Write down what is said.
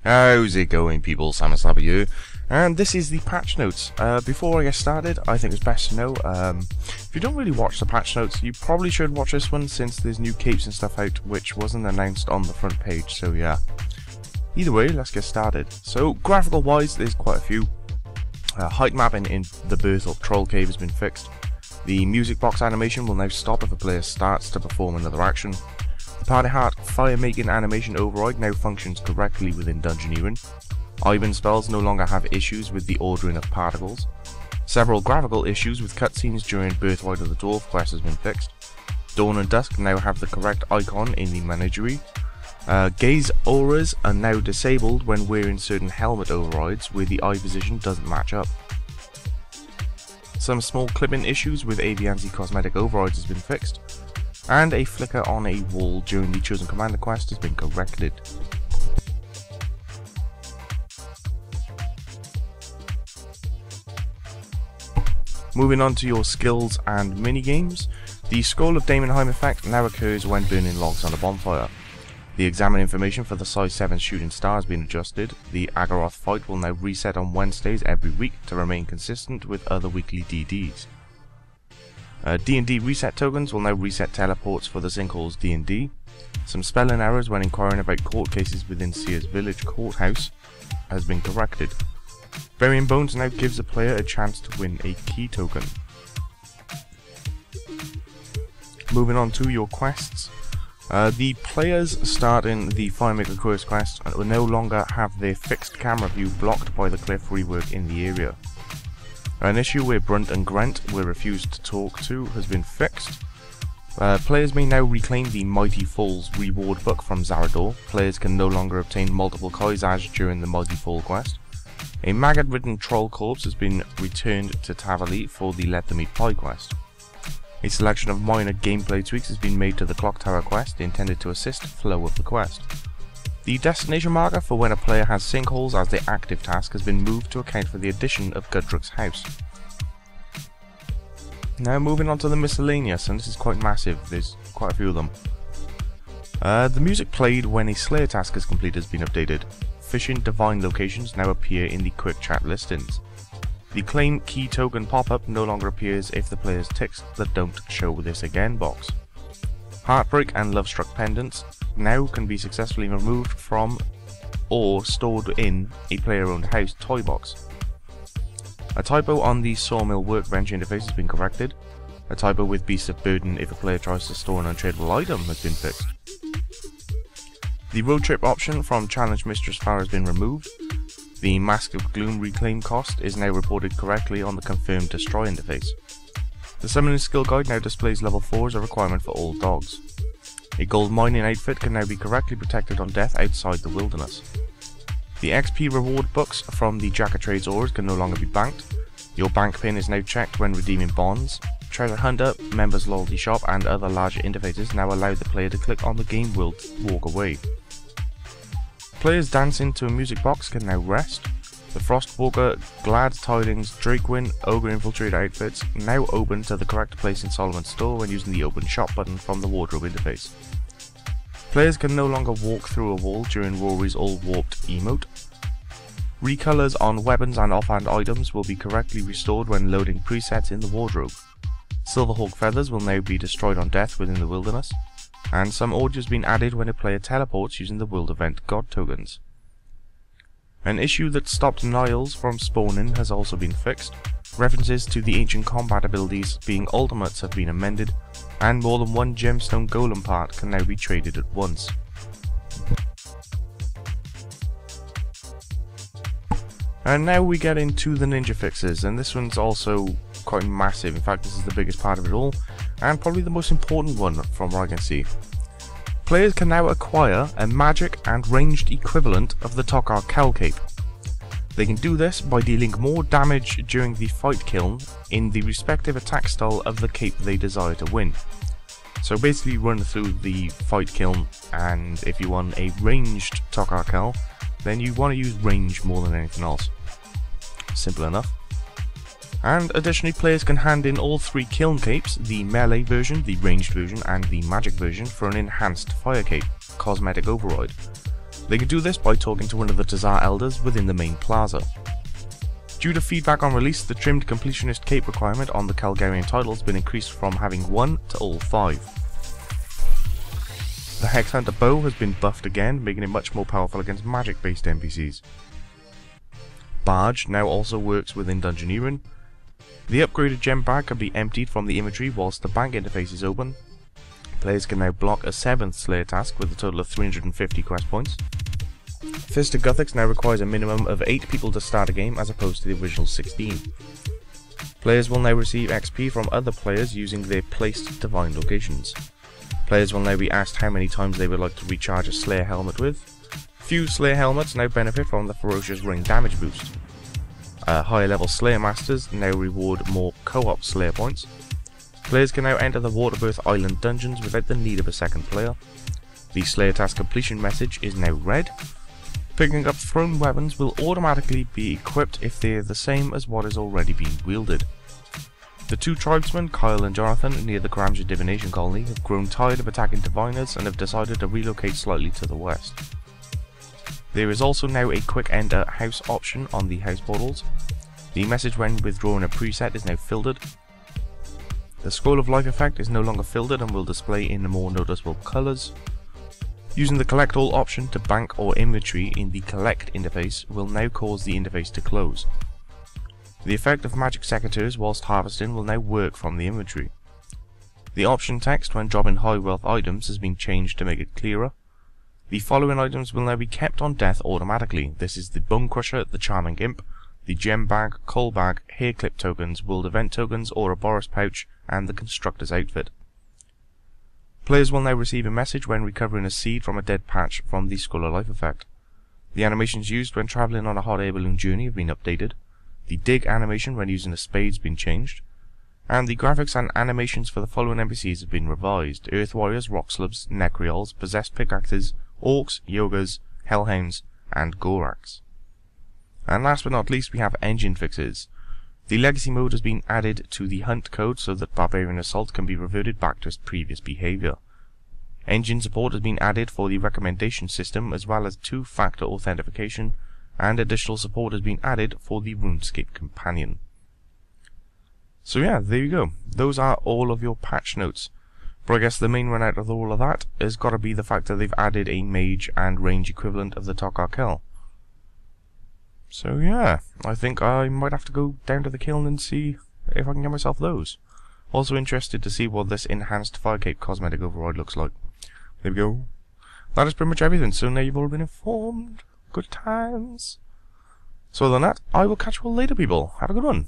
How's it going, people? Simon Slabber here, and this is the patch notes. Before I get started, I think it's best to know, if you don't really watch the patch notes, you probably should watch this one since there's new capes and stuff out which wasn't announced on the front page, so yeah. Either way, let's get started. So, graphical wise, there's quite a few. Height mapping in the Birth Troll Cave has been fixed. The music box animation will now stop if a player starts to perform another action. The Party Heart fire making animation override now functions correctly within Dungeoneering. Ivan spells no longer have issues with the ordering of particles. Several graphical issues with cutscenes during Birthright of the Dwarf quest has been fixed. Dawn and Dusk now have the correct icon in the menagerie. Gaze auras are now disabled when wearing certain helmet overrides where the eye position doesn't match up. Some small clipping issues with Avianzi cosmetic overrides has been fixed. And a flicker on a wall during the Chosen Commander quest has been corrected. Moving on to your skills and minigames, the Scroll of Daemonheim effect now occurs when burning logs on a bonfire. The examine information for the size 7 shooting star has been adjusted. The Agaroth fight will now reset on Wednesdays every week to remain consistent with other weekly DDs. D&D reset tokens will now reset teleports for the Sinkholes D&D. Some spelling errors when inquiring about court cases within Sears Village Courthouse has been corrected. Burying Bones now gives a player a chance to win a key token. Moving on to your quests. The players starting the Firemaker Curse quest will no longer have their fixed camera view blocked by the cliff rework in the area. An issue where Brunt and Grant were refused to talk to has been fixed. Players may now reclaim the Mighty Falls reward book from Zarador. Players can no longer obtain multiple Kaizaj during the Mighty Fall quest. A maggot-ridden troll corpse has been returned to Tavali for the Let Them Eat Pie quest. A selection of minor gameplay tweaks has been made to the Clock Tower quest intended to assist flow of the quest. The destination marker for when a player has sinkholes as their active task has been moved to account for the addition of Gudruk's house. Now moving on to the miscellaneous, and this is quite massive, there's quite a few of them. The music played when a Slayer task is completed has been updated. Fishing divine locations now appear in the quick chat listings. The claim key token pop-up no longer appears if the players ticks the don't show this again box. Heartbreak and Love Struck pendants now can be successfully removed from or stored in a player-owned house toy box. A typo on the Sawmill Workbench interface has been corrected. A typo with Beast of Burden if a player tries to store an untradeable item has been fixed. The road trip option from Challenge Mistress Farah has been removed. The Mask of Gloom reclaim cost is now reported correctly on the Confirmed Destroy interface. The Summoning Skill Guide now displays level 4 as a requirement for all dogs. A gold mining outfit can now be correctly protected on death outside the wilderness. The XP reward books from the Jack of Trades ores can no longer be banked. Your bank pin is now checked when redeeming bonds. Treasure Hunter, Members Loyalty Shop and other larger interfaces now allow the player to click on the game world to walk away. Players dancing to a music box can now rest. The Frostwalker, Glad Tidings, Drakewin, Ogre Infiltrator outfits now open to the correct place in Solomon's store when using the Open Shop button from the wardrobe interface. Players can no longer walk through a wall during Rory's All Warped emote. Recolors on weapons and offhand items will be correctly restored when loading presets in the wardrobe. Silverhawk feathers will now be destroyed on death within the wilderness. And some audio has been added when a player teleports using the World Event God tokens. An issue that stopped Niles from spawning has also been fixed. References to the ancient combat abilities being ultimates have been amended, and more than one gemstone golem part can now be traded at once. And now we get into the ninja fixes, and this one's also quite massive. In fact, this is the biggest part of it all, and probably the most important one from what I can see. Players can now acquire a magic and ranged equivalent of the Tokhaar Kel cape. They can do this by dealing more damage during the fight kiln in the respective attack style of the cape they desire to win. So basically run through the fight kiln, and if you want a ranged Tokhaar Kel, then you want to use range more than anything else. Simple enough. And additionally, players can hand in all 3 kiln capes, the melee version, the ranged version, and the magic version for an enhanced fire cape, cosmetic override. They can do this by talking to one of the tokhaar elders within the main plaza. Due to feedback on release, the trimmed completionist cape requirement on the Calgarian title has been increased from having 1 to all 5. The Hex Hunter bow has been buffed again, making it much more powerful against magic based NPCs. Barge now also works within Dungeoneering. The upgraded gem bag can be emptied from the inventory whilst the bank interface is open. Players can now block a 7th Slayer task with a total of 350 quest points. Fist of Gothics now requires a minimum of 8 people to start a game as opposed to the original 16. Players will now receive XP from other players using their placed divine locations. Players will now be asked how many times they would like to recharge a Slayer helmet with. Few Slayer helmets now benefit from the Ferocious Ring damage boost. Higher level Slayer Masters now reward more co-op Slayer points. Players can now enter the Waterbirth Island dungeons without the need of a second player. The Slayer task completion message is now red. Picking up thrown weapons will automatically be equipped if they are the same as what is already being wielded. The 2 tribesmen, Kyle and Jonathan, near the Gramsha Divination Colony have grown tired of attacking diviners and have decided to relocate slightly to the west. There is also now a quick enter house option on the house portals. The message when withdrawing a preset is now filtered. The Scroll of Life effect is no longer filtered and will display in more noticeable colours. Using the collect all option to bank or inventory in the collect interface will now cause the interface to close. The effect of magic secateurs whilst harvesting will now work from the inventory. The option text when dropping high wealth items has been changed to make it clearer. The following items will now be kept on death automatically. This is the Bone Crusher, the Charming Imp, the Gem Bag, Coal Bag, Hair Clip tokens, World Event tokens, Ouroboros Pouch, and the Constructor's Outfit. Players will now receive a message when recovering a seed from a dead patch from the Scroll of Life effect. The animations used when travelling on a hot air balloon journey have been updated. The dig animation when using a spade has been changed. And the graphics and animations for the following NPCs have been revised: Earth Warriors, Rock Slubs, Necreols, Possessed Pickaxes, Orcs, Yogas, Hellhounds, and Gorax. And last but not least we have engine fixes. The Legacy mode has been added to the Hunt code so that Barbarian Assault can be reverted back to its previous behaviour. Engine support has been added for the recommendation system as well as 2-factor authentication, and additional support has been added for the RuneScape companion. So yeah, there you go. Those are all of your patch notes. But I guess the main one out of all of that has got to be the fact that they've added a mage and range equivalent of the tokhaar. So yeah, I think I might have to go down to the kiln and see if I can get myself those. Also interested to see what this enhanced Fire Cape cosmetic override looks like. There we go. That is pretty much everything, so now you've all been informed. Good times. So other than that, I will catch you all later, people. Have a good one.